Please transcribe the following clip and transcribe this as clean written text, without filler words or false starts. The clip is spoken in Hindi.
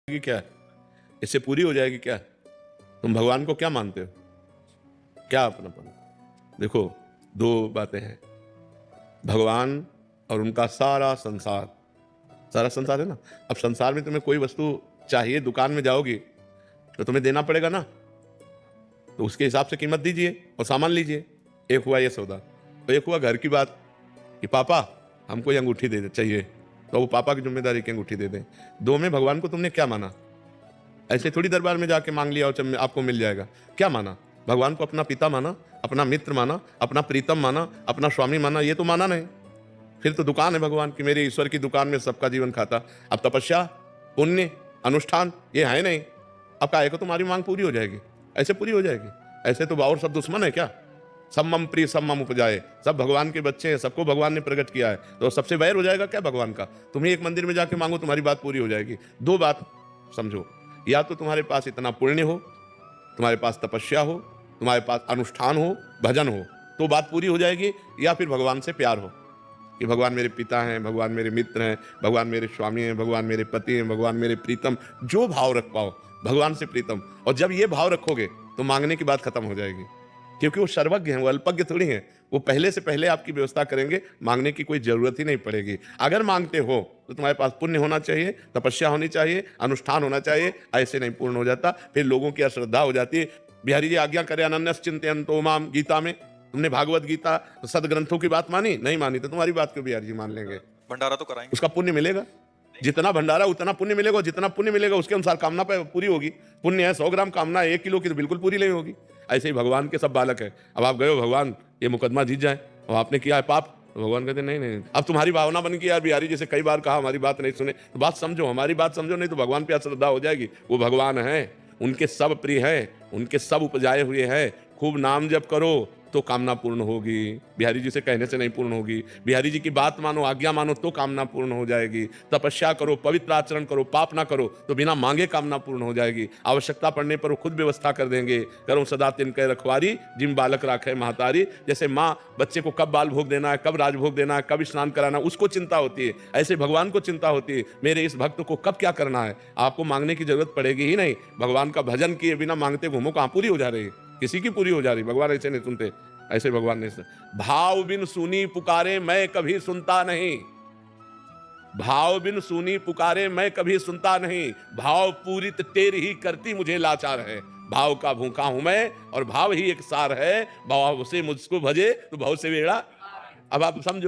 कि क्या इससे पूरी हो जाएगी क्या? तुम भगवान को क्या मानते हो? क्या अपनापन? देखो, दो बातें हैं, भगवान और उनका सारा संसार है ना। अब संसार में तुम्हें कोई वस्तु चाहिए, दुकान में जाओगी तो तुम्हें देना पड़ेगा ना, तो उसके हिसाब से कीमत दीजिए और सामान लीजिए। एक हुआ ये सौदा, तो एक हुआ घर की बात कि पापा हमको ये अंगूठी दे दे चाहिए, तो वो पापा की जिम्मेदारी की अंगूठी दे दें। दो में भगवान को तुमने क्या माना? ऐसे थोड़ी दरबार में जाके मांग लिया और आपको मिल जाएगा। क्या माना? भगवान को अपना पिता माना, अपना मित्र माना, अपना प्रीतम माना, अपना स्वामी माना? ये तो माना नहीं। फिर तो दुकान है भगवान की, मेरे ईश्वर की दुकान में सबका जीवन खाता। अब तपस्या, पुण्य, अनुष्ठान ये है नहीं। अब काहे को तुम्हारी मांग पूरी हो जाएगी? ऐसे पूरी हो जाएगी? ऐसे तो और सब दुश्मन है क्या? सब मम प्रिय सब मम उपजाए, सब भगवान के बच्चे हैं, सबको भगवान ने प्रकट किया है, तो सबसे वैर हो जाएगा क्या भगवान का? तुम्हें एक मंदिर में जाके मांगो, तुम्हारी बात पूरी हो जाएगी। दो बात समझो, या तो तुम्हारे पास इतना पुण्य हो, तुम्हारे पास तपस्या हो, तुम्हारे पास अनुष्ठान हो, भजन हो, तो बात पूरी हो जाएगी। या फिर भगवान से प्यार हो कि भगवान मेरे पिता हैं, भगवान मेरे मित्र हैं, भगवान मेरे स्वामी हैं, भगवान मेरे पति हैं, भगवान मेरे प्रीतम। जो भाव रख पाओ भगवान से प्रीतम, और जब ये भाव रखोगे तो मांगने की बात खत्म हो जाएगी, क्योंकि वो सर्वज्ञ हैं, वो अल्पज्ञ थोड़ी हैं। वो पहले से पहले आपकी व्यवस्था करेंगे, मांगने की कोई जरूरत ही नहीं पड़ेगी। अगर मांगते हो तो तुम्हारे पास पुण्य होना चाहिए, तपस्या होनी चाहिए, अनुष्ठान होना चाहिए। ऐसे नहीं पूर्ण हो जाता, फिर लोगों की अश्रद्धा हो जाती है। बिहारी जी आज्ञा करे अनन्यस चिंतयन्तो माम, गीता में तुमने भागवत गीता सदग्रंथों की बात मानी नहीं? मानी तो तुम्हारी बात क्यों बिहारी जी मान लेंगे? भंडारा तो कराएंगे, उसका पुण्य मिलेगा। जितना भंडारा उतना पुण्य मिलेगा, जितना पुण्य मिलेगा उसके अनुसार कामना पूरी होगी। पुण्य है 100 ग्राम, कामना 1 किलो की, तो बिल्कुल पूरी नहीं होगी। ऐसे ही भगवान के सब बालक है। अब आप गए हो, भगवान ये मुकदमा जीत जाए, और आपने किया है पाप, तो भगवान कहते नहीं नहीं। अब तुम्हारी भावना बन गई यार, बिहारी जैसे कई बार कहा हमारी बात नहीं सुने, तो बात समझो, हमारी बात समझो, नहीं तो भगवान पे अश्रद्धा हो जाएगी। वो भगवान है, उनके सब प्रिय है, उनके सब उपजाए हुए हैं। खूब नाम जप करो तो कामना पूर्ण होगी, बिहारी जी से कहने से नहीं पूर्ण होगी। बिहारी जी की बात मानो, आज्ञा मानो तो कामना पूर्ण हो जाएगी। तपस्या करो, पवित्र आचरण करो, पाप ना करो, तो बिना मांगे कामना पूर्ण हो जाएगी। आवश्यकता पड़ने पर वो खुद व्यवस्था कर देंगे। करो सदा तिनके रखवारी, जिम बालक राखे महतारी। जैसे माँ बच्चे को कब बाल भोग देना है, कब राजभोग देना है, कब स्नान कराना है, उसको चिंता होती है, ऐसे भगवान को चिंता होती है, मेरे इस भक्त को कब क्या करना है। आपको मांगने की जरूरत पड़ेगी ही नहीं। भगवान का भजन किए बिना मांगते घूमो, कहाँ पूरी हो जा रही है? किसी की पूरी हो जा रही? भगवान ऐसे नहीं सुनते। ऐसे भगवान ने भाव बिन सुनी पुकारे मैं कभी सुनता नहीं, भाव बिन सुनी पुकारे मैं कभी सुनता नहीं। भाव पूरित तेरी ही करती मुझे लाचार है। भाव का भूखा हूं मैं और भाव ही एक सार है। भाव से मुझको भजे तो भाव से बेड़ा। अब आप समझो।